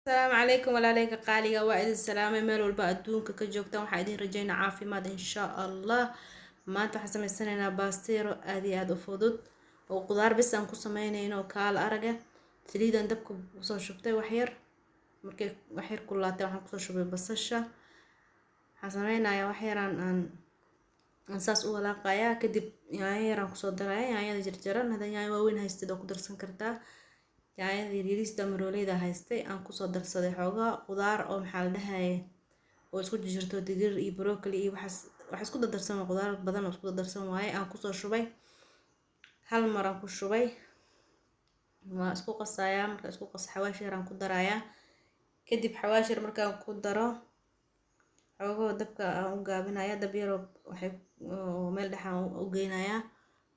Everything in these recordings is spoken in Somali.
السلام عليكم ولا عليك قاليga waa idin salaamay meel walba adduunka ka joogtaan waxaa idin rajaynaa caafimaad insha Allah maanta waxaan sameysanaynaa baasteero aad iyo aad u fudud oo qudaar bis aan ku sameynayno kaal araga saliidan dabka ku soo shubtay wax yar markay wax yar kululaatay waxaan ku soo shubay basasha waxaan sameynayaa wax yar aan saas u walaaqayaa kadib yaanyo yar aan ku soo darayaa yaanyada jarjaran haddii yaanyo waaweyn haystid oo ku darsan kartaa yaanyada yariista marooleyda haystay aan ku soo darsaday xoogaa qudaar oo maxaa la dhahay oo isku jirto digir iyo broccoli iyo wax isku darsan qudaar badan oo isku darsan waaye aan ku soo shubay hal mar aan ku shubay waa isku qasayaa marka isku qas xawaash yar aan ku darayaa kadib xawaash yar markaan ku daro xoogaa dabka aan u gaabinayaa dab yar waxay meel dhaxan u geynayaa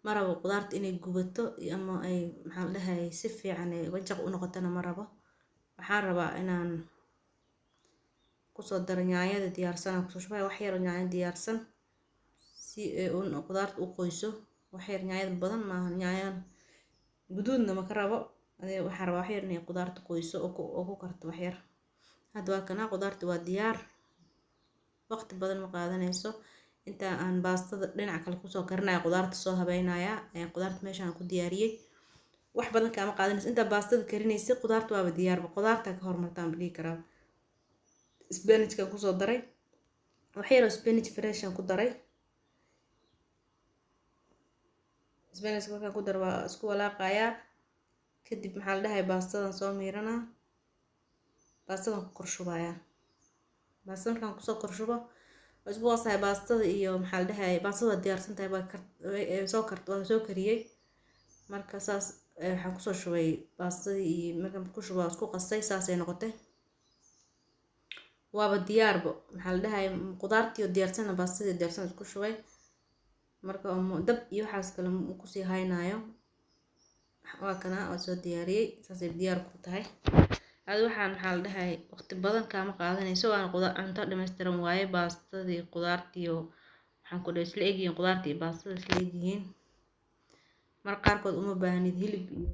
marabo qudaarta inay gubato ama ay maxaa la dhahay si fiican ay wajaq u noqotana marabo waxaan rabaa inaan ku soo daro yaanyada diyaarsan aan ku soo shubay wax yar oo yaanyo diyaarsan si ay qudaarta u qoyso wax yar yaanyada badan ma yaanyo guduudna ma ka rabo waxaan rabaa wax yar inay qudaarta qoyso oo ku karto wax yar hadda waa kana qudaarta waa diyaar waqti badan ma qaadanayso inta aan baastada dhinac kale ku soo karinayo qudaarta soo habeynaya qudaarta meeshaan ku diyaariyay wax badan kama qaadanayso inta baastada karinaysa qudaarta waa diyaar qudaarta ka hormartaan bigi karaa spinach ka ku soo daray wax yar oo spinach fresh aan ku daray spinach ka ku dar waa isku walaaqayaa kadib maxaa la dhahay baastadan soo miirana baastadan ku korshubayaa baastada markaan ku soo korshubo isku qasahay baastada iyo maxaa la dhahay baastada diyaarsan tahay waa soo kariyay marka saas waxaan ku soo shubay baastada iyo markaan ku shubo isku qasay saas ay noqotay waaba diyaarbo maxaa la dhahay qudaartii oo diyaarsan baastada diyaarsan isku shubay marka dab iyo waxaas kale ku sii haynayo waa kana oo soo diyaariyay saas ay diyaar ku tahay hada waxaan maxaa la dhahay waqti badan kama qaadanayso waan cunto dhameystiran waaye baastadii qudaartii waxaan ku dhahay isla egyihiin qudaartii baastada isla egyihiin mar qaarkood uma baahnid hilib iyo